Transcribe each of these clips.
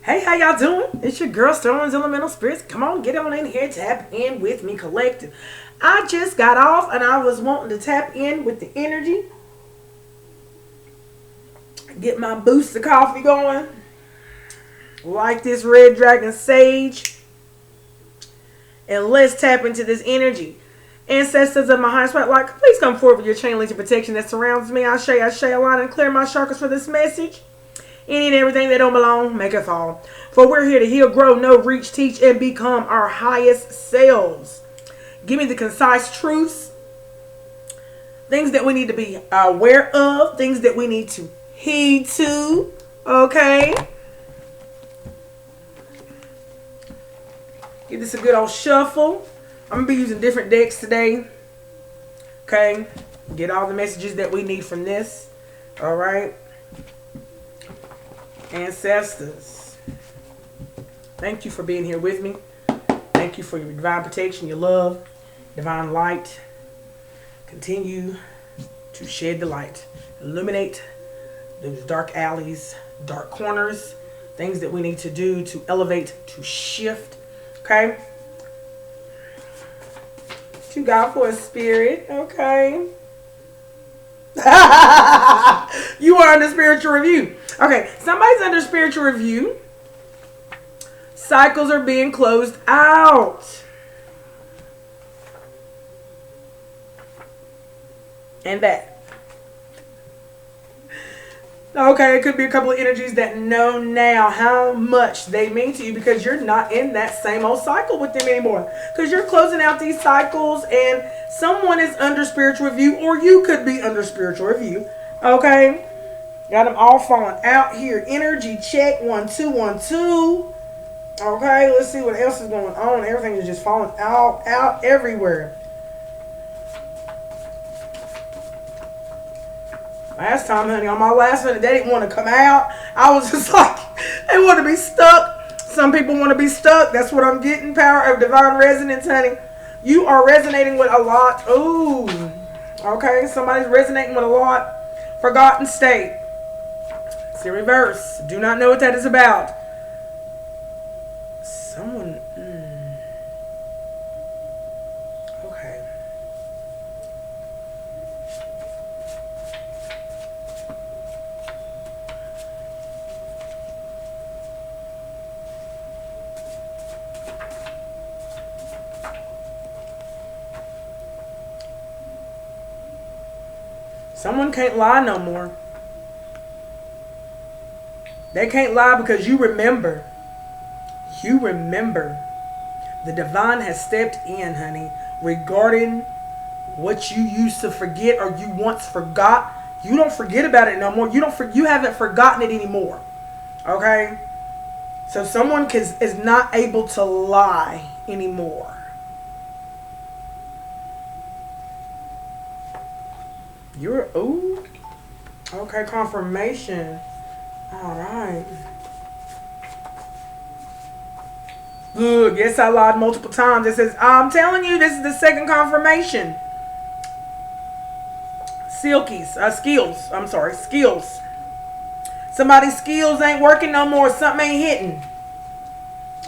Hey, how y'all doing? It's your girl, Stones Elemental Spirits. Come on, get on in here, tap in with me, collective. I just got off and I was wanting to tap in with the energy. Get my booster coffee going. Like this Red Dragon Sage. And let's tap into this energy. Ancestors of my high spotlight, please come forward with your chain link of protection that surrounds me. I align and clear my chakras for this message. Any and everything that don't belong, make it fall. For we're here to heal, grow, know, reach, teach, and become our highest selves. Give me the concise truths. Things that we need to be aware of. Things that we need to heed to. Okay? Give this a good old shuffle. I'm going to be using different decks today. Okay? Get all the messages that we need from this. Alright? Ancestors, thank you for being here with me. Thank you for your divine protection, your love, divine light. Continue to shed the light. Illuminate those dark alleys, dark corners, things that we need to do to elevate, to shift. Okay? To God for a spirit. Okay? You are under spiritual review. Okay, somebody's under spiritual review. Cycles are being closed out. And that. Okay, it could be a couple of energies that know now how much they mean to you because you're not in that same old cycle with them anymore. Because you're closing out these cycles and someone is under spiritual review or you could be under spiritual review. Okay? Got them all falling out here. Energy check 1 2 1 2. Okay, let's see what else is going on. Everything is just falling out everywhere. Last time, honey, on my last one, they didn't want to come out. I was just like, they want to be stuck. Some people want to be stuck. That's what I'm getting. Power of divine resonance, honey. You are resonating with a lot. Ooh. Okay, somebody's resonating with a lot. Forgotten state. It's in reverse. Do not know what that is about. Someone. Okay. Someone can't lie no more. They can't lie because you remember. You remember. The divine has stepped in, honey, regarding what you used to forget or you once forgot. You don't forget about it no more. You haven't forgotten it anymore. Okay? So someone is not able to lie anymore. Ooh. Okay, confirmation. Alright. Good. Yes, I lied multiple times. It says, I'm telling you, this is the second confirmation. Skills. I'm sorry, skills. Somebody's skills ain't working no more. Something ain't hitting.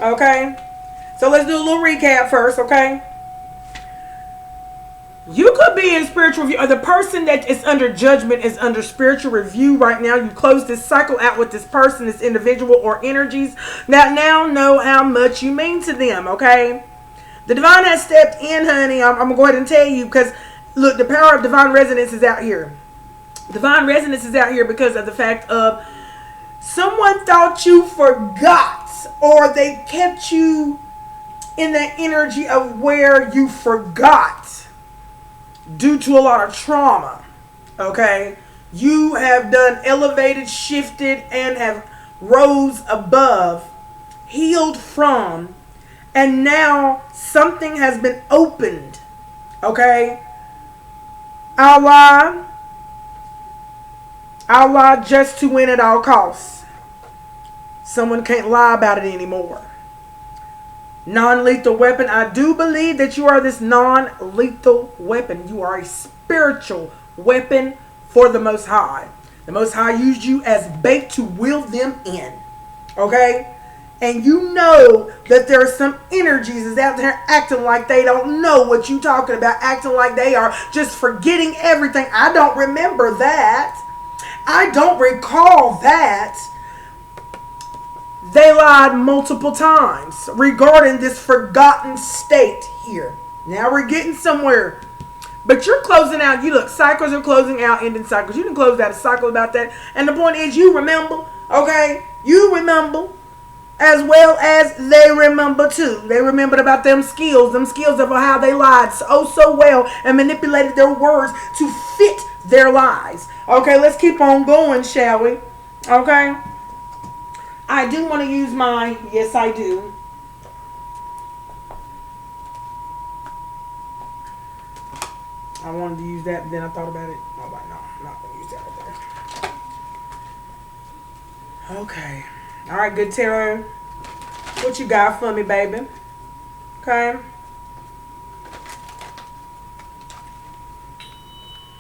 Okay? So let's do a little recap first, okay? You could be in spiritual review, or the person that is under judgment is under spiritual review right now. You close this cycle out with this person, this individual, or energies that now know how much you mean to them, okay? The divine has stepped in, honey. I'm going to go ahead and tell you because, look, the power of divine resonance is out here. Divine resonance is out here because of the fact of someone thought you forgot, or they kept you in that energy of where you forgot. Due to a lot of trauma, okay? You have done elevated, shifted, and have rose above, healed from, and now something has been opened, okay? I'll lie just to win at all costs. Someone can't lie about it anymore. Non-lethal weapon. I do believe that you are this non-lethal weapon. You are a spiritual weapon for the Most High. The Most High used you as bait to wheel them in. Okay? and you know that there are some energies is out there acting like they don't know what you talking about, acting like they are just forgetting everything. I don't remember that. I don't recall that. They lied multiple times regarding this forgotten state here. Now we're getting somewhere. But you're closing out. You look, cycles are closing out, ending cycles. You didn't close out a cycle about that. And the point is, you remember, okay? You remember as well as they remember too. They remembered about them skills of how they lied so well and manipulated their words to fit their lies. Okay, let's keep on going, shall we? Okay? I do want to use my, yes I do. I wanted to use that, but then I thought about it. I was like, no, I'm not going to use that right there. Okay. All right, good tarot. What you got for me, baby? Okay.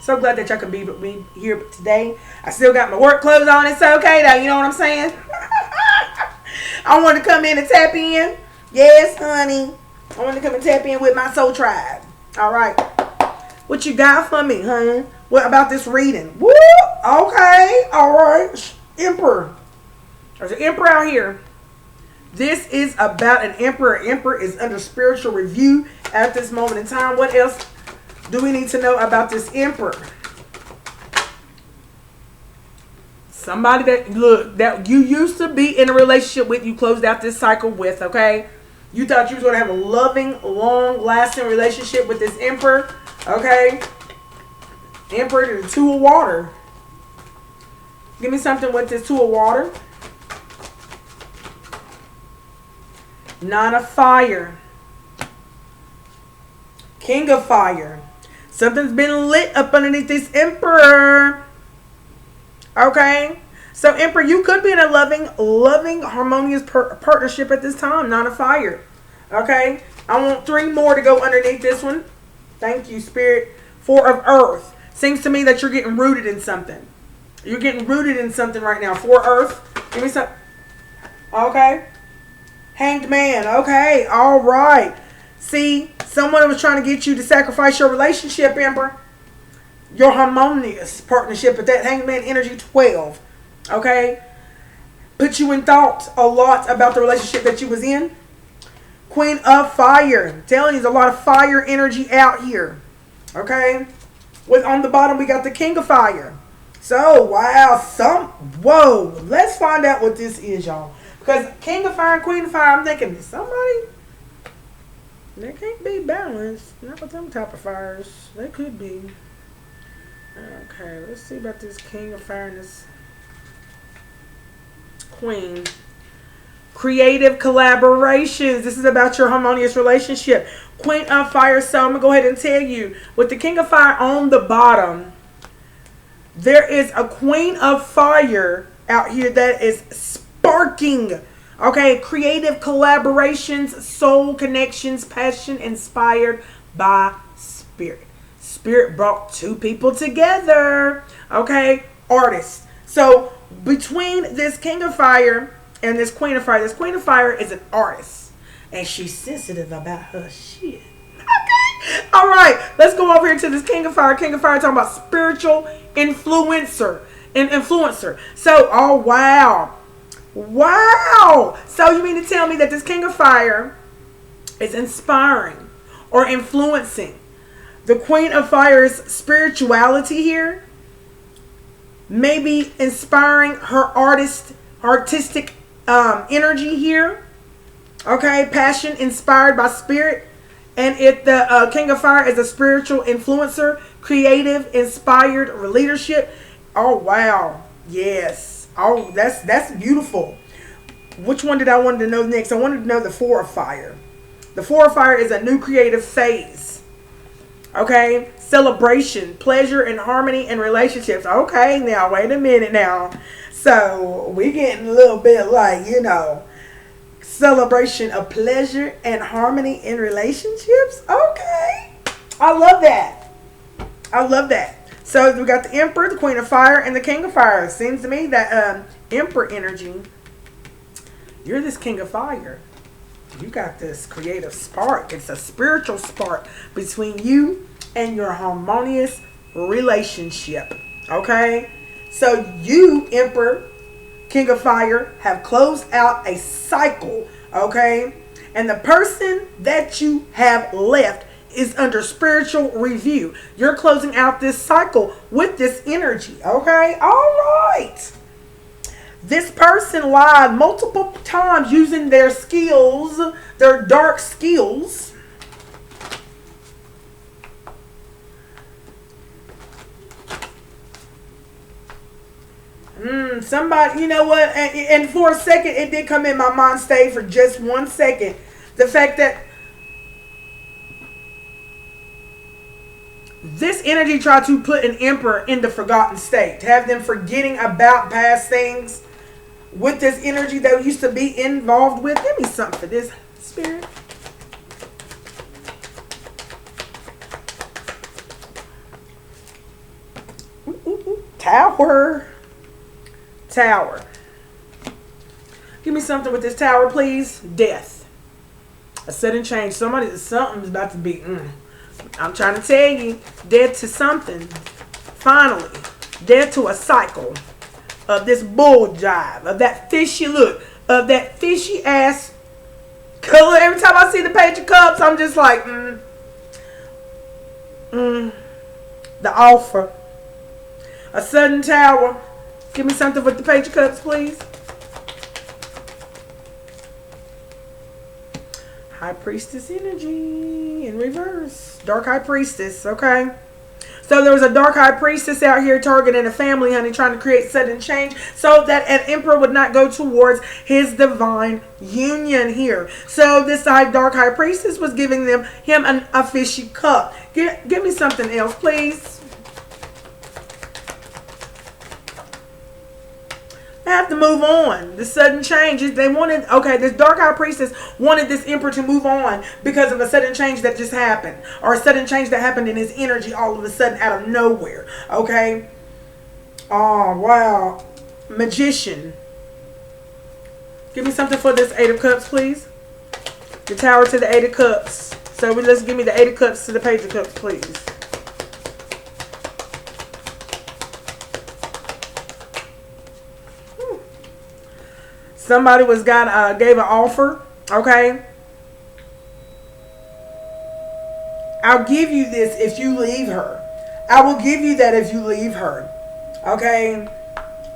So glad that y'all could be with me here today. I still got my work clothes on. It's okay, though. You know what I'm saying? I want to come in and tap in. Yes, honey. I want to come and tap in with my soul tribe. All right. What you got for me, huh? What about this reading? Woo! Okay. All right. Emperor. There's an emperor out here. This is about an emperor. Emperor is under spiritual review at this moment in time. What else do we need to know about this emperor? Somebody that, look, that you used to be in a relationship with, you closed out this cycle with, okay? You thought you was going to have a loving, long-lasting relationship with this emperor. Okay. Emperor, the two of water. Give me something with this two of water. Nine of fire. King of fire. Something's been lit up underneath this emperor. Okay. So emperor, you could be in a loving, harmonious partnership at this time. Nine of fire. Okay. I want 3 more to go underneath this one. Thank you, Spirit. 4 of earth. Seems to me that you're getting rooted in something. You're getting rooted in something right now. 4 earth. Give me some. Okay. Hanged man. Okay. All right. See, someone was trying to get you to sacrifice your relationship, Emperor. Your harmonious partnership with that hanged man energy 12. Okay. Put you in thought a lot about the relationship that you was in. Queen of fire. I'm telling you, there's a lot of fire energy out here. Okay. With on the bottom, we got the king of fire. So, wow. Whoa. Let's find out what this is, y'all. Because king of fire and queen of fire, I'm thinking, somebody, they can't be balanced. Not with them type of fires. They could be. Okay. Let's see about this king of fire and this queen. Creative collaborations. This is about your harmonious relationship. Queen of fire. So I'm going to go ahead and tell you. With the king of fire on the bottom, there is a queen of fire out here that is sparking. Okay. Creative collaborations, soul connections, passion inspired by spirit. Spirit brought 2 people together. Okay. Artists. So between this king of fire and this queen of fire. This queen of fire is an artist. And she's sensitive about her shit. Okay. All right. Let's go over here to this king of fire. King of fire talking about spiritual influencer. An influencer. So, oh, wow. Wow. So you mean to tell me that this king of fire is inspiring or influencing the queen of fire's spirituality here? Maybe inspiring her artistic energy here. Okay, passion inspired by spirit. And if the king of fire is a spiritual influencer, creative, inspired leadership. Oh, wow. Yes. Oh, that's beautiful. Which one did I want to know next? I wanted to know the 4 of fire. The 4 of fire is a new creative phase. Okay, celebration, pleasure, and harmony in relationships. Okay, now wait a minute now. So we getting a little bit like, you know, celebration of pleasure and harmony in relationships. Okay, I love that. I love that. So we got the emperor, the queen of fire, and the king of fire. It seems to me that emperor energy You're this king of fire. You got this creative spark. It's a spiritual spark between you and your harmonious relationship. Okay? So you, Emperor, King of Fire, have closed out a cycle. Okay? And the person that you have left is under spiritual review. You're closing out this cycle with this energy. Okay? All right. This person lied multiple times using their skills, their dark skills. Somebody, you know what? And for a second, it did come in my mind, stay for just 1 second. The fact that this energy tried to put an emperor in the forgotten state, to have them forgetting about past things with this energy that used to be involved with. Give me something for this, Spirit. Tower. Tower. Give me something with this tower, please. Death. A sudden change. Something's about to be. I'm trying to tell you. Death to something. Finally. Death to a cycle of this bull jive. Of that fishy look. Of that fishy ass color. Every time I see the Page of Cups, I'm just like, the offer. A sudden tower. Give me something with the Page of Cups, please. High Priestess energy in reverse. Dark High Priestess, okay? So there was a Dark High Priestess out here targeting a family, honey, trying to create sudden change so that an emperor would not go towards his divine union here. So this Dark High Priestess was giving him a fishy cup. Give me something else, please. Have to move on. The sudden changes. They wanted, this Dark High Priestess wanted this emperor to move on because of a sudden change that just happened. Or a sudden change that happened in his energy all of a sudden out of nowhere. Okay? Oh, wow. Magician. Give me something for this Eight of Cups, please. The Tower to the Eight of Cups. So let's give me the Eight of Cups to the Page of Cups, please. Somebody gave an offer, okay? I'll give you this if you leave her. I will give you that if you leave her, okay?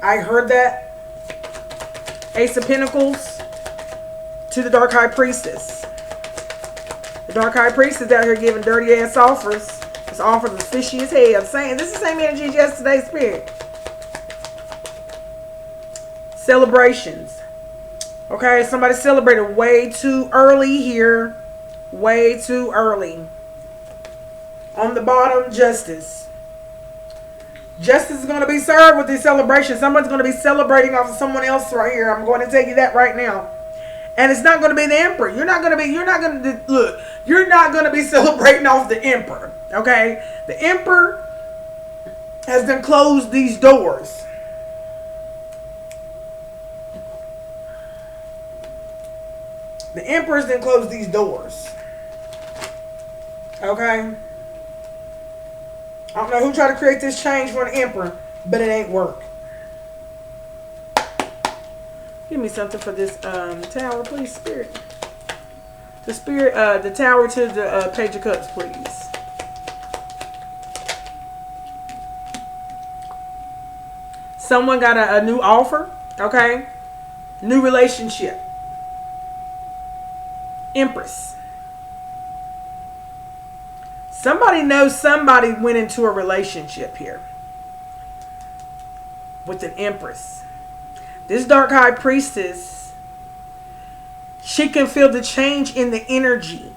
I heard that. Ace of Pentacles to the Dark High Priestess. The Dark High Priestess out here giving dirty ass offers. This offer is fishy as hell. I'm saying this is the same energy as yesterday's Spirit. Celebrations. Okay, somebody celebrated way too early here. Way too early. On the bottom, justice. Justice is going to be served with this celebration. Someone's going to be celebrating off of someone else right here. I'm going to tell you that right now. And it's not going to be the emperor. You're not going to be celebrating off the emperor. Okay? The emperor has then closed these doors. The emperors didn't close these doors. Okay? I don't know who tried to create this change for an emperor, but it ain't work. Give me something for this tower, please, Spirit. The tower to the Page of Cups, please. Someone got a new offer, okay? New relationship. Empress. Somebody knows somebody went into a relationship here with an empress. This Dark High Priestess, she can feel the change in the energy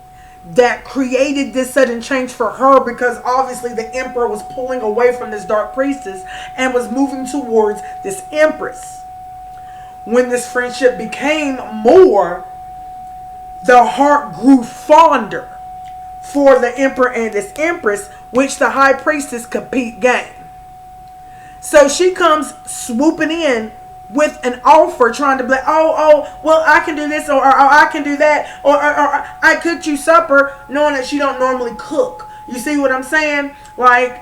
that created this sudden change for her, because obviously the emperor was pulling away from this Dark Priestess and was moving towards this empress. When this friendship became more, the heart grew fonder for the emperor and this empress, which the High Priestess compete game. So she comes swooping in with an offer, trying to be like, well, I can do this, or I can do that, or I cooked you supper, knowing that she don't normally cook. You see what I'm saying? Like,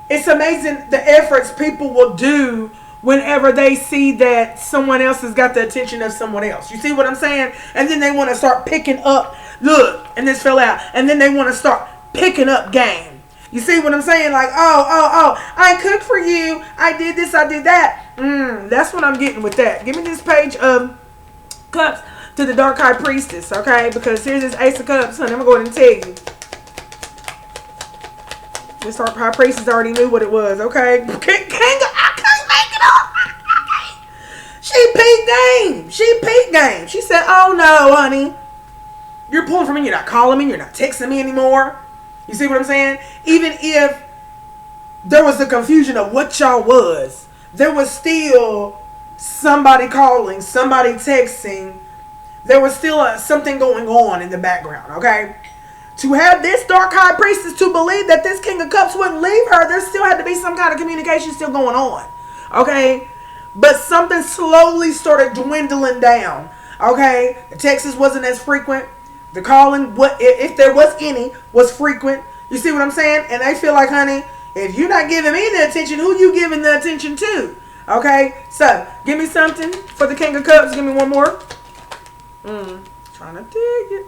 it's amazing the efforts people will do whenever they see that someone else has got the attention of someone else. You see what I'm saying? And then they want to start picking up, look, and this fell out, and then they want to start picking up game. You see what I'm saying? Like, I cooked for you. I did this, I did that. That's what I'm getting with that. Give me this page of cups to the dark high priestess, okay? Because here's this ace of cups, honey. I'm going to go ahead and tell you. This dark high priestess already knew what it was, okay? I can't make it up. She peaked game. She said, oh no, honey. You're pulling for me. You're not calling me. You're not texting me anymore. You see what I'm saying? Even if there was the confusion of what y'all was, there was still somebody calling, somebody texting. There was still something going on in the background, okay? To have this dark high priestess to believe that this king of cups wouldn't leave her, there still had to be some kind of communication still going on, okay? But something slowly started dwindling down, okay? The texts wasn't as frequent. The calling, what if there was any, was frequent. You see what I'm saying? And they feel like, honey, if you're not giving me the attention, who you giving the attention to? Okay? So, give me something for the king of cups. Give me one more. Trying to dig it.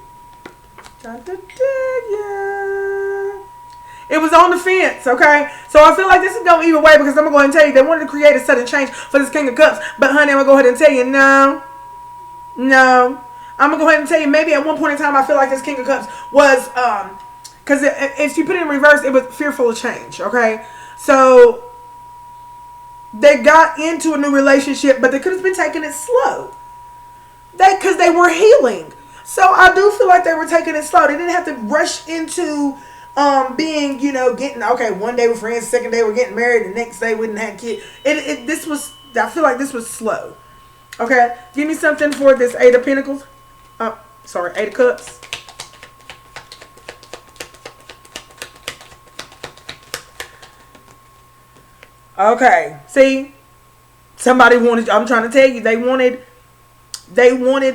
Trying to dig it. It was on the fence, okay? So I feel like this is going either way, because I'm going to go ahead and tell you, they wanted to create a sudden change for this king of cups. But, honey, I'm going to go ahead and tell you, no. I'm going to go ahead and tell you, maybe at one point in time, I feel like this king of cups was, because if you put it in reverse, it was fearful of change, okay? So, they got into a new relationship, but they could have been taking it slow. Because they were healing. So, I do feel like they were taking it slow. They didn't have to rush into being, getting, okay, one day we're friends, second day we're getting married, the next day we didn't have kids. I feel like this was slow. Okay? Give me something for this Eight of Pentacles. Eight of Cups. Okay. See? Somebody wanted, I'm trying to tell you, they wanted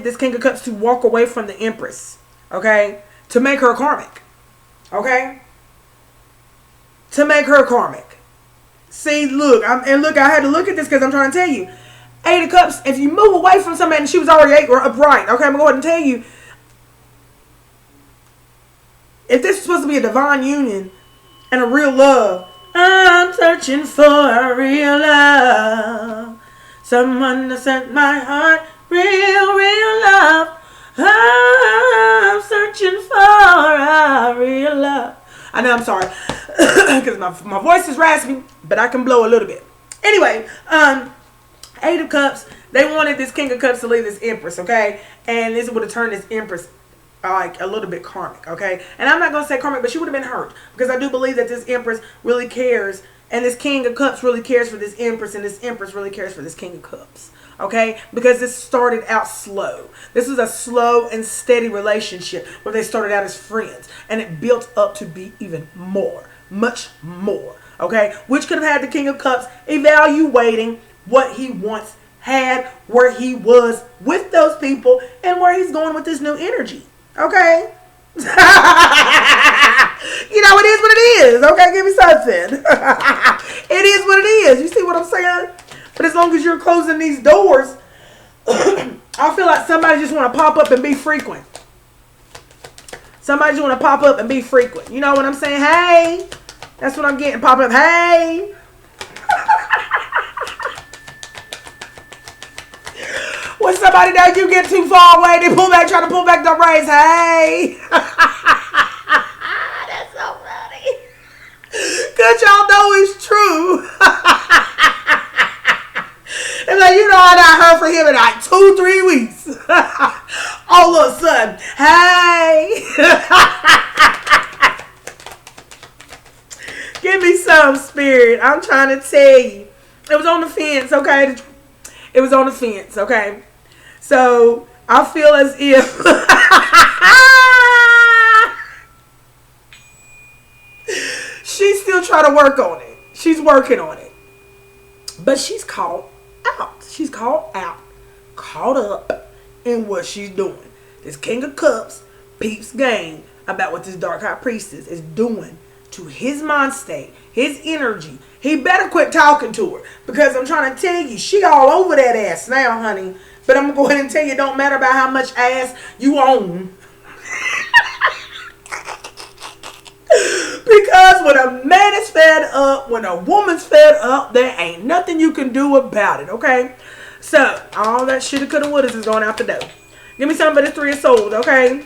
this King of Cups to walk away from the Empress. Okay? To make her karmic. Okay? To make her karmic. See, look, I had to look at this because I'm trying to tell you. Eight of Cups, if you move away from somebody and she was already eight or upright, okay, I'm going to go ahead and tell you, if this is supposed to be a divine union and a real love, I'm searching for a real love. Someone to set my heart, real love. I'm searching for a real love. I know, I'm sorry, because my voice is raspy, but I can blow a little bit. Anyway, Eight of Cups, they wanted this King of Cups to leave this Empress, okay? And this would have turned this Empress like a little bit karmic, okay? And I'm not going to say karmic, but she would have been hurt. Because I do believe that this Empress really cares, and this King of Cups really cares for this Empress, and this Empress really cares for this King of Cups, okay? Because this started out slow. This was a slow and steady relationship where they started out as friends. And it built up to be even more, much more, okay? Which could have had the King of Cups evaluating what he once had, where he was with those people, and where he's going with this new energy. Okay? You know, it is what it is. Okay, give me something. It is what it is. You see what I'm saying? But as long as you're closing these doors, I feel like somebody just want to pop up and be frequent. Somebody just want to pop up and be frequent. You know what I'm saying? Hey, that's what I'm getting. Pop up. Hey. When somebody that you get too far away, they try to pull back the race. Hey. That's so funny. Cause y'all know it's true. It's like, I not heard from him in like 2-3 weeks. All of a sudden, hey. Give me some, Spirit. I'm trying to tell you. It was on the fence, okay? It was on the fence, okay? So, I feel as if she's still trying to work on it. She's working on it. But she's caught out. She's caught out. Caught up in what she's doing. This King of Cups peeps game about what this Dark High Priestess is doing to his mind state, his energy. He better quit talking to her, because I'm trying to tell you, she all over that ass now, honey. But I'm going to go ahead and tell you, it don't matter about how much ass you own. Because when a man is fed up, when a woman's fed up, there ain't nothing you can do about it, okay? So, all that shoulda, coulda, woulda is going out the door. Give me something for this Three of Swords, okay?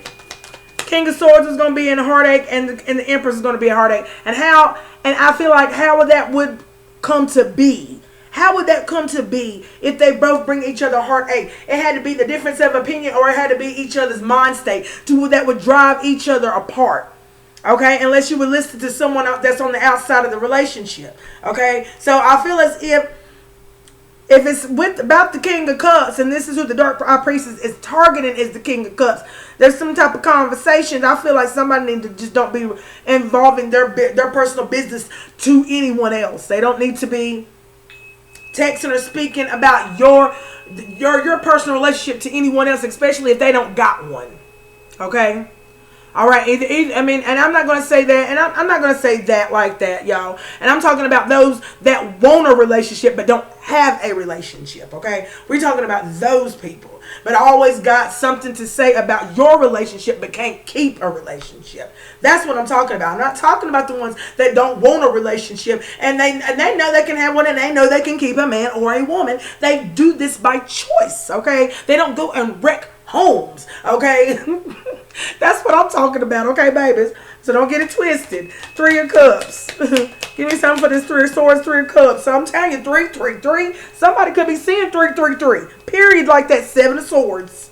King of Swords is going to be in a heartache, and the Empress is going to be a heartache. And I feel like how would come to be? How would that come to be if they both bring each other heartache? It had to be the difference of opinion, or it had to be each other's mind state that would drive each other apart. Okay, unless you would listen to someone that's on the outside of the relationship. Okay, so I feel as if it's about the King of Cups, and this is who the Dark High Priestess is targeting, is the King of Cups. There's some type of conversations. I feel like somebody needs to just don't be involving their personal business to anyone else. They don't need to be texting or speaking about your personal relationship to anyone else, especially if they don't got one. Okay. All right, I mean, and I'm not going to say that, and I'm not going to say that like that, y'all. And I'm talking about those that want a relationship but don't have a relationship, okay? We're talking about those people. But always got something to say about your relationship but can't keep a relationship. That's what I'm talking about. I'm not talking about the ones that don't want a relationship, and they know they can have one, and they know they can keep a man or a woman. They do this by choice, okay? They don't go and wreck homes, okay? That's what I'm talking about, okay, babies? So don't get it twisted. Three of Cups. Give me something for this Three of Swords, Three of Cups. So I'm telling you, 3, 3, 3. Somebody could be seeing 3, 3, 3. Period, like that. 7 of Swords.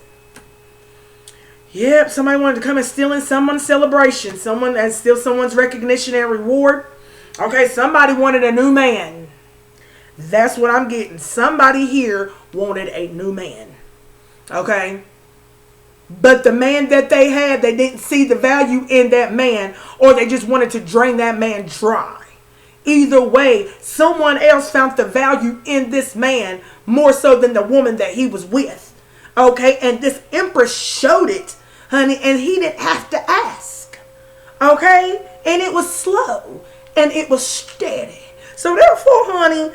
Yep, somebody wanted to come and steal in someone's celebration. Steal someone's recognition and reward. Okay, somebody wanted a new man. That's what I'm getting. Somebody here wanted a new man. Okay? But the man that they had, they didn't see the value in that man, or they just wanted to drain that man dry. Either way, someone else found the value in this man more so than the woman that he was with. Okay, and this Empress showed it, honey, and he didn't have to ask. Okay, and it was slow and it was steady. So therefore, honey,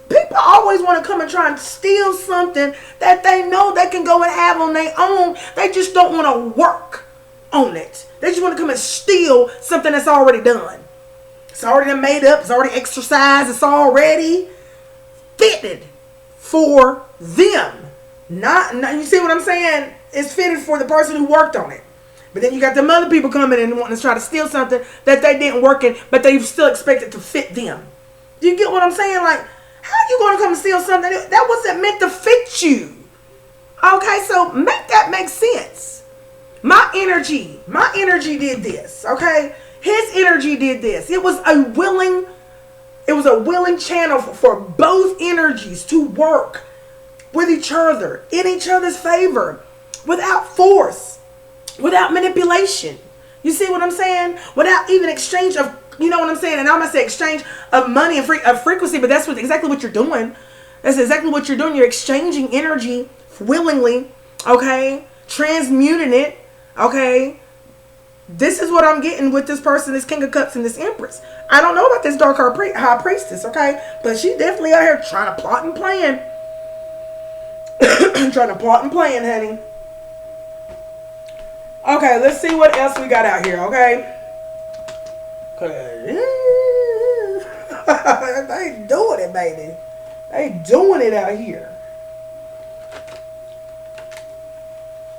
people always want to come and try and steal something that they know they can go and have on their own. They just don't want to work on it. They just want to come and steal something that's already done. It's already made up. It's already exercised. It's already fitted for them. Not you see what I'm saying? It's fitted for the person who worked on it. But then you got them other people coming in and wanting to try to steal something that they didn't work in, but they still expect it to fit them. Do you get what I'm saying? Like, how are you going to come and steal something that wasn't meant to fit you? Okay, so make that make sense. My energy did this, okay? His energy did this. It was a willing channel for both energies to work with each other, in each other's favor, without force, without manipulation. You see what I'm saying? Without even exchange of, you know what I'm saying? And I'm going to say exchange of money and frequency, but that's exactly what you're doing. That's exactly what you're doing. You're exchanging energy willingly, okay? Transmuting it, okay? This is what I'm getting with this person, this King of Cups and this Empress. I don't know about this Dark High Priestess, okay? But she's definitely out here trying to plot and plan. Trying to plot and plan, honey. Okay, let's see what else we got out here, okay? They doing it, baby. They doing it out here.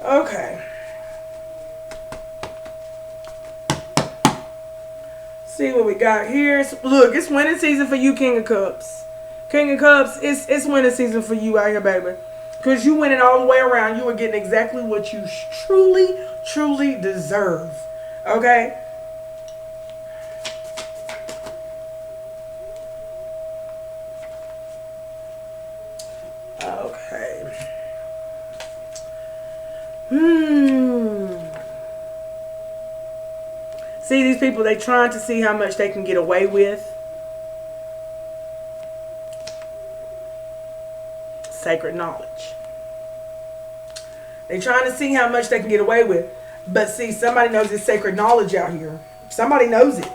Okay. See what we got here. Look, it's winning season for you, King of Cups. King of Cups, it's winning season for you out here, baby. Because you winning all the way around. You are getting exactly what you truly, truly deserve. Okay? Okay. See, these people, they trying to see how much they can get away with. sacred knowledge. They're trying to see how much they can get away with. But see, somebody knows this sacred knowledge out here. Somebody knows it.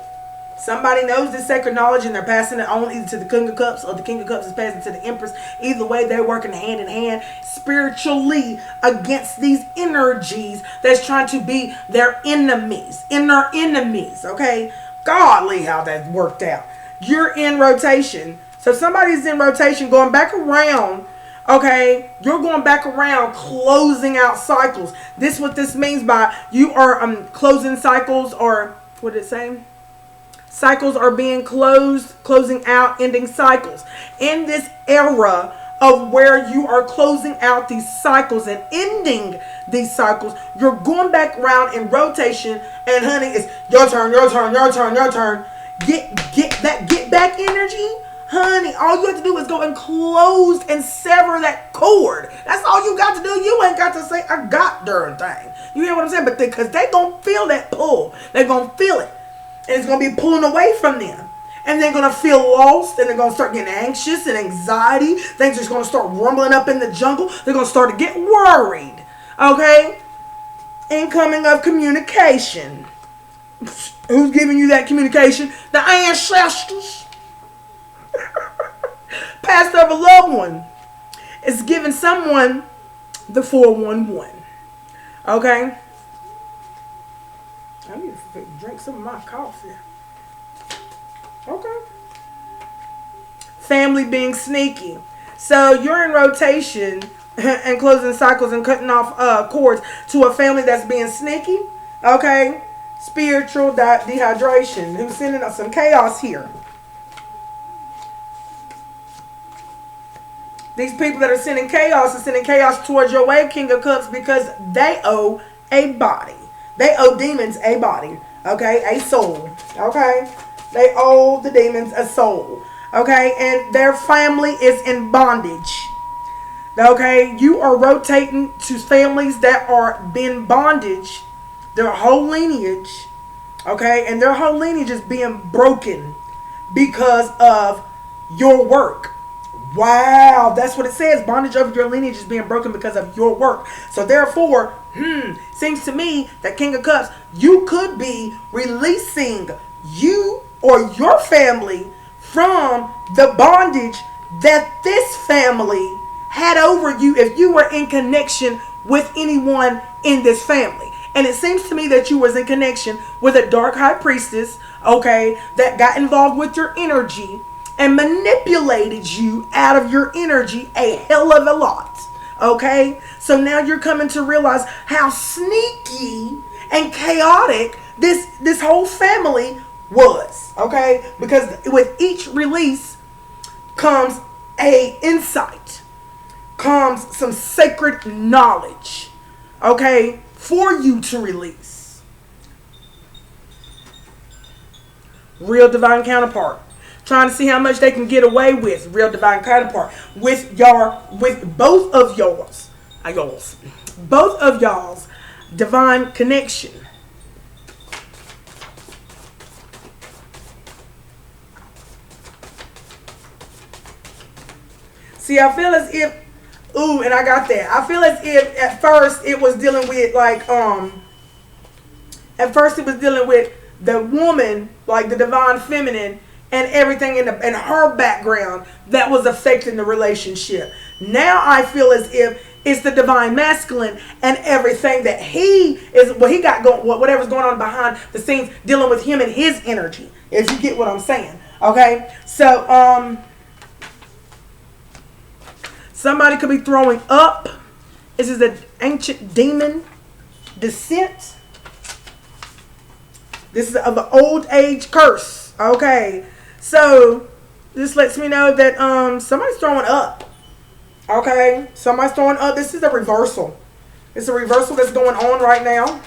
Somebody knows this sacred knowledge and they're passing it on either to the King of Cups or the King of Cups is passing to the Empress. Either way, they're working hand in hand spiritually against these energies that's trying to be their enemies. Inner enemies, okay? Godly how that worked out. You're in rotation. So somebody's in rotation going back around. Okay, you're going back around closing out cycles. This what this means by you are closing cycles, or what did it say? Cycles are being closed, closing out, ending cycles. In this era of where you are closing out these cycles and ending these cycles, you're going back around in rotation. And honey, it's your turn, your turn, your turn, your turn. Get that get back energy. Honey, all you have to do is go and close and sever that cord. That's all you got to do. You ain't got to say, I got darn thing. You hear what I'm saying? But because they going to feel that pull. They're going to feel it. And it's going to be pulling away from them. And they're going to feel lost. And they're going to start getting anxious and anxiety. Things are just going to start rumbling up in the jungle. They're going to start to get worried. Okay? Incoming of communication. Who's giving you that communication? The ancestors. Pastor of a loved one is giving someone the 411. Okay? I need to drink some of my coffee. Okay. Family being sneaky. So you're in rotation and closing cycles and cutting off cords to a family that's being sneaky. Okay? Spiritual dehydration. Who's sending us some chaos here? These people that are sending chaos are sending chaos towards your way, King of Cups, because they owe a body. They owe demons a body. Okay? A soul. Okay? They owe the demons a soul. Okay? And their family is in bondage. Okay? You are rotating to families that are in bondage. Their whole lineage. Okay? And their whole lineage is being broken because of your work. Wow, that's what it says. Bondage of your lineage is being broken because of your work. So therefore, seems to me that King of Cups, you could be releasing you or your family from the bondage that this family had over you if you were in connection with anyone in this family. And it seems to me that you was in connection with a dark high priestess, okay, that got involved with your energy and manipulated you out of your energy a hell of a lot. Okay? So now you're coming to realize how sneaky and chaotic this whole family was. Okay? Because with each release comes a insight. Comes some sacred knowledge. Okay? For you to release. Real divine counterpart. Trying to see how much they can get away with. Real divine counterpart. With both of y'all's. Both of y'all's divine connection. See, I feel as if, ooh, and I got that. I feel as if at first it was dealing with at first it was dealing with the woman, like the divine feminine, and everything in her background that was affecting the relationship. Now I feel as if it's the divine masculine and everything that he got going, whatever's going on behind the scenes, dealing with him and his energy. If you get what I'm saying, okay? So somebody could be throwing up. This is an ancient demon descent. This is of an old age curse. Okay. So, this lets me know that somebody's throwing up. Okay? Somebody's throwing up. This is a reversal. It's a reversal that's going on right now.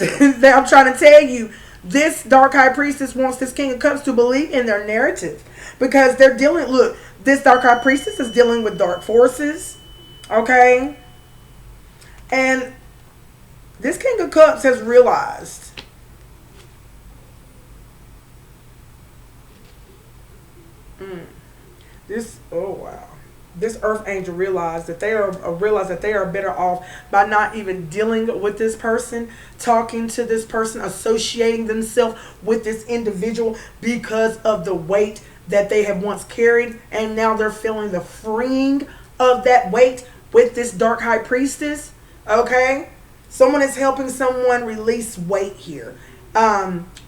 I'm trying to tell you, this Dark High Priestess wants this King of Cups to believe in their narrative. Because they're dealing, look, this Dark High Priestess is dealing with dark forces. Okay? And this King of Cups has realized This, oh wow. This earth angel realized that they are better off by not even dealing with this person, talking to this person, associating themselves with this individual because of the weight that they have once carried, and now they're feeling the freeing of that weight with this dark high priestess. Okay, someone is helping someone release weight here,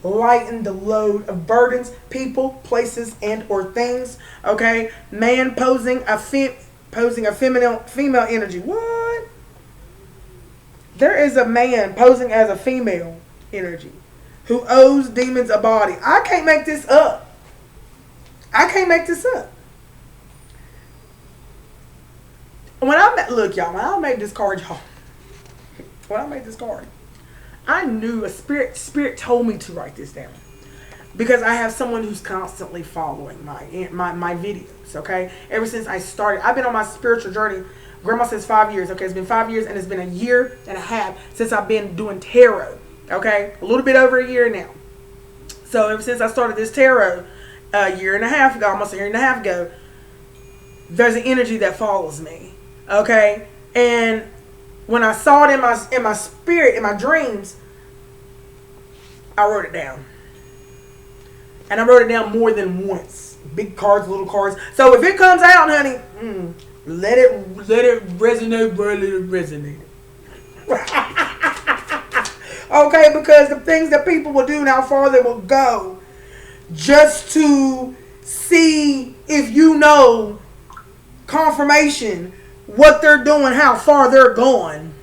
lighten the load of burdens, people, places, and or things. Okay, man posing a female energy. What? There is a man posing as a female energy who owes demons a body. I can't make this up. When I made this card, y'all. When I made this card, I knew a spirit told me to write this down because I have someone who's constantly following my videos. Okay, ever since I started, I've been on my spiritual journey. Grandma says 5 years. Okay, it's been 5 years, and it's been a year and a half since I've been doing tarot. Okay, a little bit over a year now. So ever since I started this tarot a year and a half ago, almost a year and a half ago, there's an energy that follows me. Okay, and when I saw it in my spirit, in my dreams, I wrote it down. And I wrote it down more than once. Big cards, little cards. So if it comes out, honey, let it resonate, bro. Let it resonate. Okay, because the things that people will do and how far they will go just to see if you know confirmation what they're doing, how far they're going.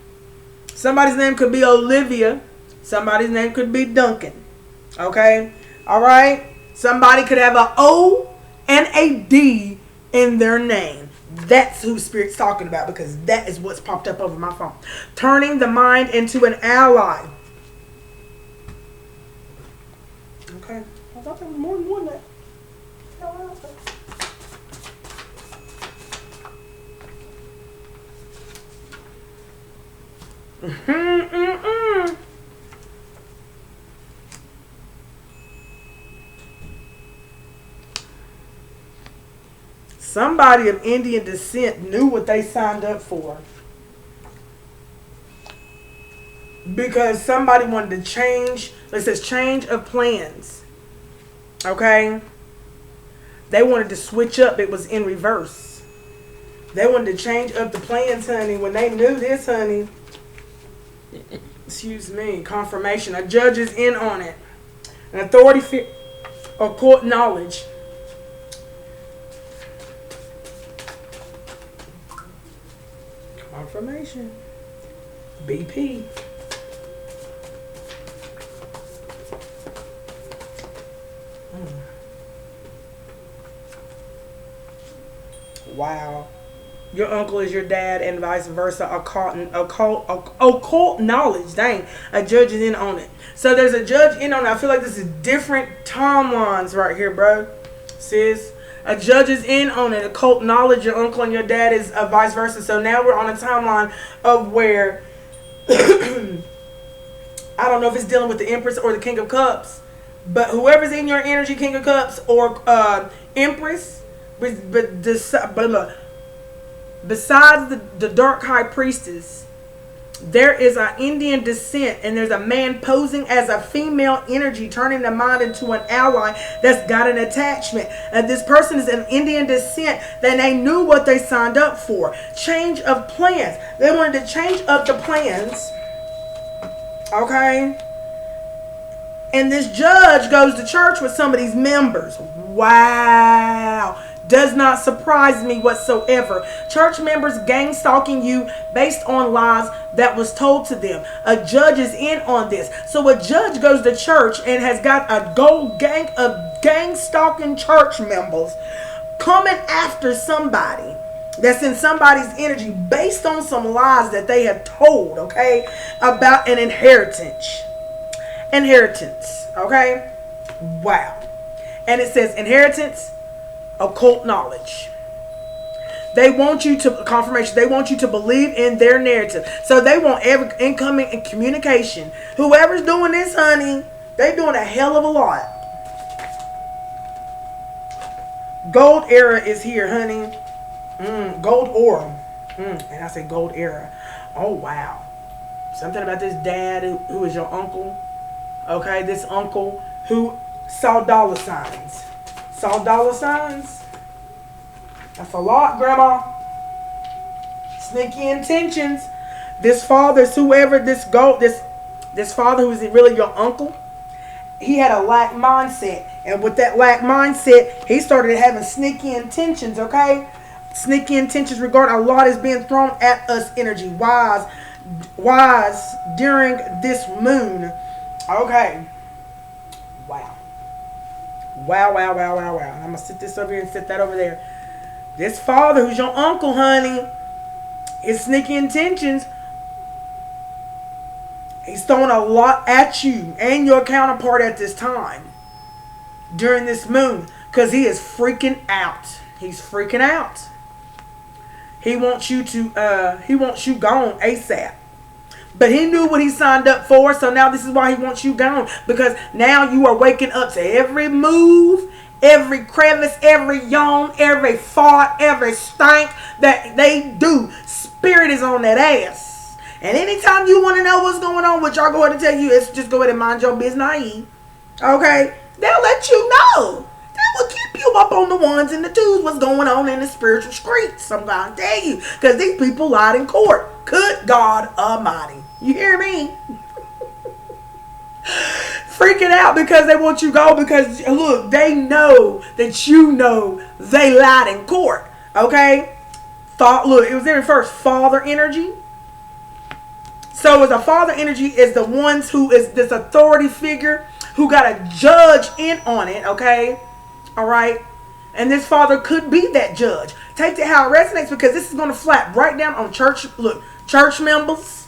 Somebody's name could be Olivia. Somebody's name could be Duncan. Okay? Alright? Somebody could have an O and a D in their name. That's who Spirit's talking about, because that is what's popped up over my phone. Turning the mind into an ally. Okay. I thought there was more than one there. Somebody of Indian descent knew what they signed up for, because somebody wanted to change. It says change of plans. Okay, they wanted to switch up. It was in reverse. They wanted to change up the plans, honey. When they knew this, honey. Excuse me. Confirmation. A judge is in on it. An authority or court knowledge. Confirmation. BP. Wow. Your uncle is your dad and vice versa. Occult knowledge. Dang. A judge is in on it. So there's a judge in on it. I feel like this is different timelines right here, bro. Sis. A judge is in on it. Occult knowledge. Your uncle and your dad is vice versa. So now we're on a timeline of where I don't know if it's dealing with the Empress or the King of Cups. But whoever's in your energy, King of Cups or Empress, besides the Dark High Priestess, there is an Indian descent, and there's a man posing as a female energy, turning the mind into an ally that's got an attachment. And this person is an Indian descent. Then they knew what they signed up for. Change of plans. They wanted to change up the plans. Okay? And this judge goes to church with some of these members. Wow. Does not surprise me whatsoever. Church members gang stalking you based on lies that was told to them. A judge is in on this. So a judge goes to church and has got a gold gang of gang stalking church members coming after somebody that's in somebody's energy based on some lies that they have told, okay, about an inheritance. Okay? Wow. And it says inheritance, occult knowledge. They want you to confirmation. They want you to believe in their narrative. So they want every incoming communication. Whoever's doing this, honey, they doing a hell of a lot. Gold era is here, honey. Gold aura. And I say gold era. Oh, wow. Something about this dad who is your uncle. Okay, this uncle who saw dollar signs. Saw dollar signs? That's a lot, Grandma. Sneaky intentions. This father, whoever this father who is really your uncle, he had a lack mindset. And with that lack mindset, he started having sneaky intentions, okay? Sneaky intentions regarding a lot is being thrown at us energy. Wise during this moon. Okay. Wow. Wow. I'm going to sit this over here and sit that over there. This father who's your uncle, honey, his sneaky intentions, he's throwing a lot at you and your counterpart at this time. During this moon. Because he is freaking out. He's freaking out. He wants you gone ASAP. But he knew what he signed up for, so now this is why he wants you gone. Because now you are waking up to every move, every crevice, every yawn, every fart, every stank that they do. Spirit is on that ass. And anytime you want to know what's going on, which I'll go ahead and tell you, is just go ahead and mind your business. Okay? They'll let you know. They will keep you up on the ones and the twos, what's going on in the spiritual streets. I'm going to tell you. Because these people lied in court. Good God Almighty. You hear me? Freaking out because they want you go. Because, look, they know that you know they lied in court. Okay? Look, it was there first. Father energy. So as a father energy is the ones who is this authority figure who got a judge in on it, okay? All right? And this father could be that judge. Take it how it resonates because this is going to flap right down on church members.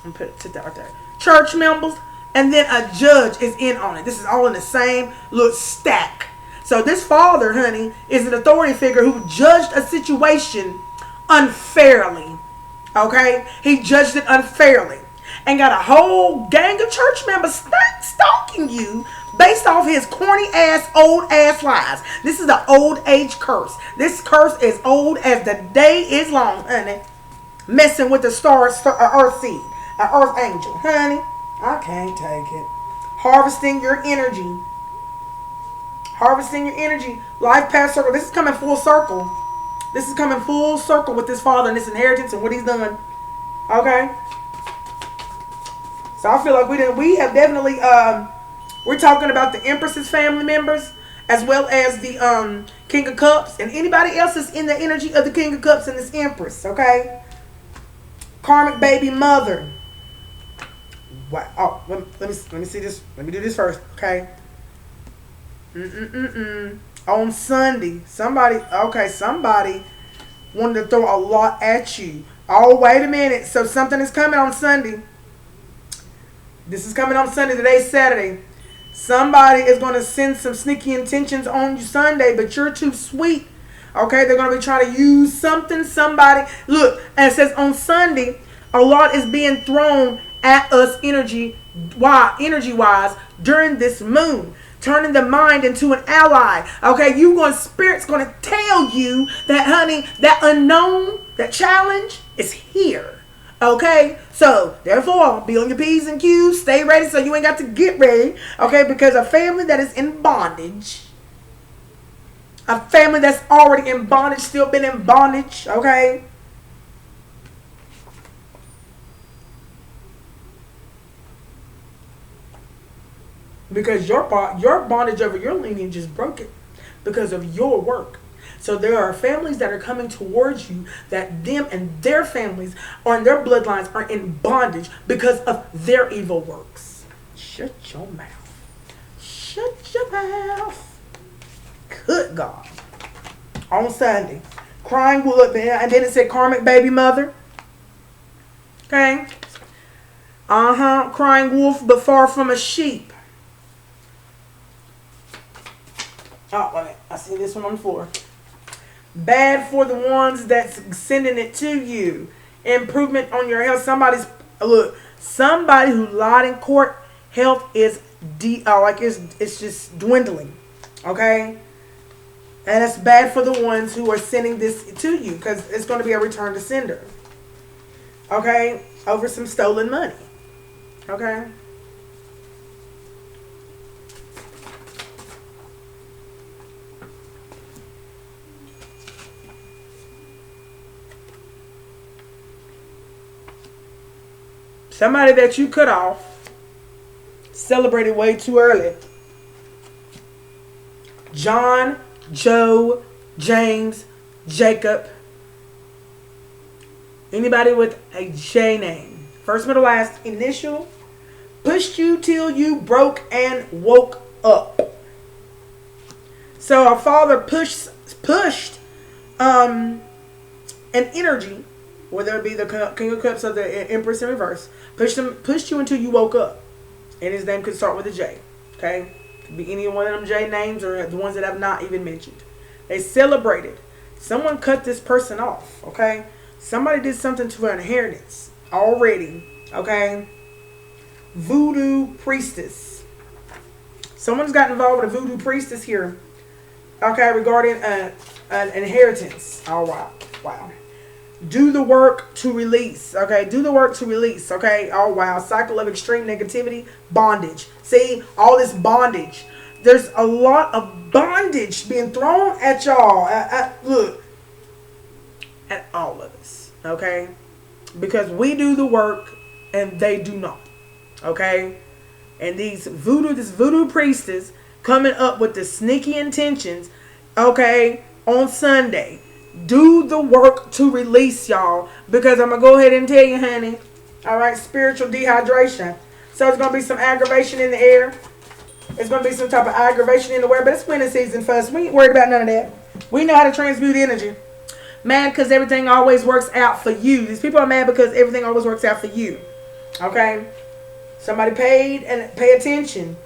I'm going to sit that right there. Church members. And then a judge is in on it. This is all in the same little stack. So this father, honey, is an authority figure who judged a situation unfairly. Okay? He judged it unfairly. And got a whole gang of church members stalking you based off his corny ass, old ass lies. This is the old age curse. This curse is old as the day is long, honey. Messing with the earth seed, an earth angel. Honey, I can't take it. Harvesting your energy. Harvesting your energy. Life path circle. This is coming full circle. This is coming full circle with this father and this inheritance and what he's done. Okay? So I feel like we have definitely, we're talking about the Empress's family members as well as the King of Cups and anybody else that's in the energy of the King of Cups and this Empress, okay? Karmic baby mother. Wow. Oh, let me see this. Let me do this first, okay? On Sunday, somebody wanted to throw a lot at you. Oh, wait a minute. So something is coming on Sunday. This is coming on Sunday. Today's Saturday. Somebody is going to send some sneaky intentions on you Sunday, but you're too sweet. Okay, they're going to be trying to use somebody. Look, and it says on Sunday, a lot is being thrown at us energy-wise during this moon. Turning the mind into an ally. Okay, Spirit's going to tell you that, honey, that unknown, that challenge is here. Okay, so therefore, be on your P's and Q's. Stay ready so you ain't got to get ready. Okay, because a family that is in bondage, a family that's already in bondage, still been in bondage. Okay. Because your bondage over your lineage is broken because of your work. So there are families that are coming towards you that them and their families or in their bloodlines are in bondage because of their evil works. Shut your mouth. Shut your mouth. Good God. On Sunday. Crying wolf, and then it said karmic baby mother. Okay. Crying wolf, but far from a sheep. Oh, wait. I see this one on the floor. Bad for the ones that's sending it to you. Improvement on your health. Somebody who lied in court, health is it's just dwindling. Okay? And it's bad for the ones who are sending this to you, because it's going to be a return to sender. Okay? Over some stolen money. Okay? Somebody that you cut off celebrated way too early. John, Joe, James, Jacob. Anybody with a J name. First, middle, last, initial. Pushed you till you broke and woke up. So our father pushed an energy, whether it be the King of Cups or the Empress in reverse, pushed you until you woke up. And his name could start with a J. Okay? Could be any one of them J names or the ones that I've not even mentioned. They celebrated. Someone cut this person off. Okay? Somebody did something to her inheritance already. Okay? Voodoo priestess. Someone's got involved with a voodoo priestess here. Okay? Regarding an inheritance. Oh, wow. Wow. Do the work to release. Okay, do the work to release. Okay, oh wow. Cycle of extreme negativity, bondage. See, all this bondage. There's a lot of bondage being thrown at y'all. Look, at all of us. Okay, because we do the work and they do not. Okay, and this voodoo priestess coming up with the sneaky intentions. Okay, on Sunday. Do the work to release, y'all. Because I'm going to go ahead and tell you, honey. Alright, spiritual dehydration. So it's going to be some aggravation in the air. It's going to be some type of aggravation in the air. But it's winter season for us. We ain't worried about none of that. We know how to transmute energy. Mad because everything always works out for you. These people are mad because everything always works out for you. Okay? Somebody paid and pay attention.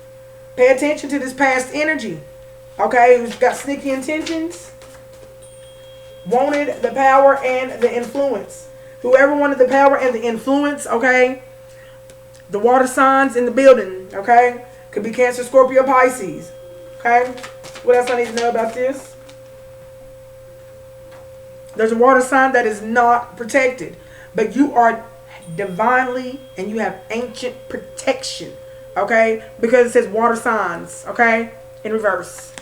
Pay attention to this past energy. Okay? Who's got sneaky intentions. Wanted the power and the influence. Whoever wanted the power and the influence, okay? The water signs in the building, okay? Could be Cancer, Scorpio, Pisces, okay? What else I need to know about this? There's a water sign that is not protected, but you are divinely and you have ancient protection, okay? Because it says water signs, okay? In reverse.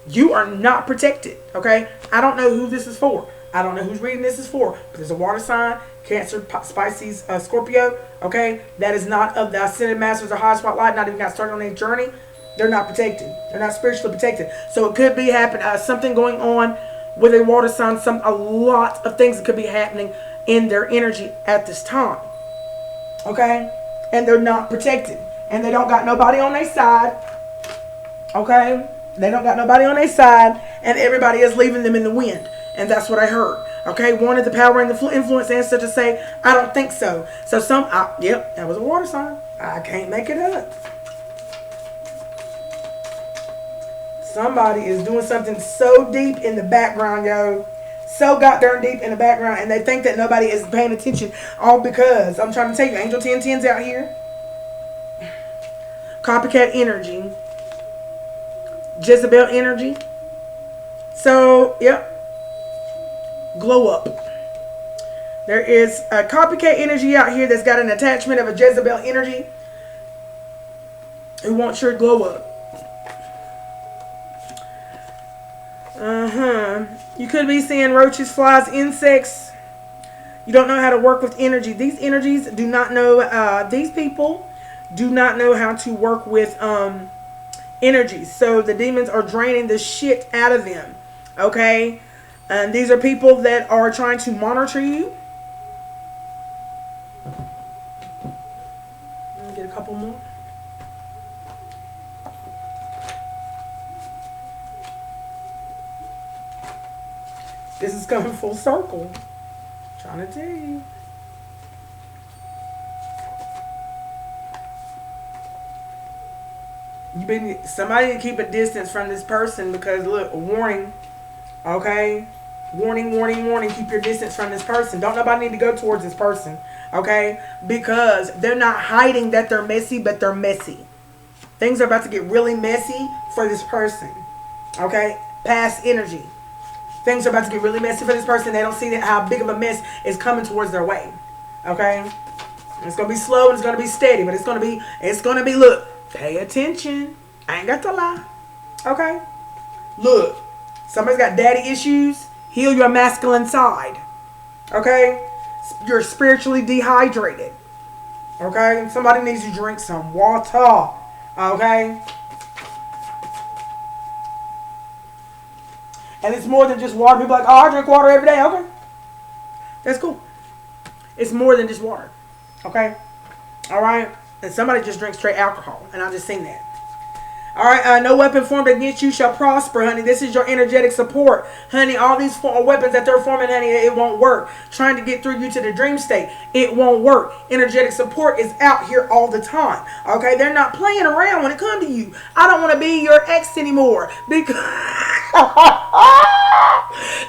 You are not protected, okay? I don't know who this is for. I don't know who's reading this is for. But there's a water sign, Cancer, Pisces, Scorpio, okay? That is not of the Ascended Masters or High Spotlight, not even got started on their journey. They're not protected. They're not spiritually protected. So it could be something going on with a water sign. A lot of things that could be happening in their energy at this time, okay? And they're not protected. And they don't got nobody on their side, okay? They don't got nobody on their side, and everybody is leaving them in the wind. And that's what I heard. Okay, wanted the power and the influence answer to say, I don't think so. So yep, that was a water sign. I can't make it up. Somebody is doing something so deep in the background, yo. So goddamn deep in the background, and they think that nobody is paying attention. All because, I'm trying to tell you, Angel 1010's out here. Copycat energy. Jezebel energy. So, yep. Glow up. There is a copycat energy out here that's got an attachment of a Jezebel energy who wants your glow up. You could be seeing roaches, flies, insects. You don't know how to work with energy. These energies do not know, these people do not know how to work with energies. So the demons are draining the shit out of them. Okay? And these are people that are trying to monitor you. Let me get a couple more. This is coming full circle. I'm trying to tell you. Somebody to keep a distance from this person because look, warning. Okay? Warning, warning, warning. Keep your distance from this person. Don't nobody need to go towards this person. Okay? Because they're not hiding that they're messy, but they're messy. Things are about to get really messy for this person. Okay? past energy. Things are about to get really messy for this person. They don't see that how big of a mess is coming towards their way. Okay? It's going to be slow and it's going to be steady. But it's going to be, look, pay attention. I ain't got to lie. Okay? Look, somebody's got daddy issues. Heal your masculine side. Okay? You're spiritually dehydrated. Okay? Somebody needs to drink some water. Okay? And it's more than just water. People are like, oh, I drink water every day. Okay. That's cool. It's more than just water. Okay? All right? And somebody just drinks straight alcohol. And I just seen that. All right? No weapon formed against you shall prosper, honey. This is your energetic support. Honey, all these weapons that they're forming, honey, it won't work. Trying to get through you to the dream state, it won't work. Energetic support is out here all the time. Okay? They're not playing around when it comes to you. I don't want to be your ex anymore. Because...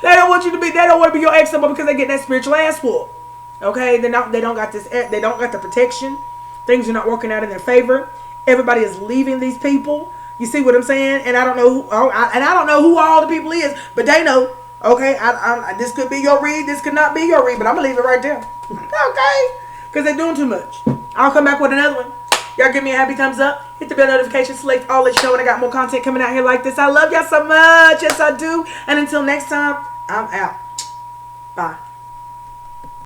they don't want to be your ex anymore because they get that spiritual ass whoop. Okay? They don't got the protection. Things are not working out in their favor. Everybody is leaving these people. You see what I'm saying? And I don't know who all the people is, but they know. Okay? This could be your read, this could not be your read, but I'm gonna leave it right there. Okay? Because they're doing too much. I'll come back with another one. Y'all give me a happy thumbs up. Hit the bell notification. Select all. Let you know when I got more content coming out here like this. I love y'all so much. Yes, I do. And until next time, I'm out. Bye.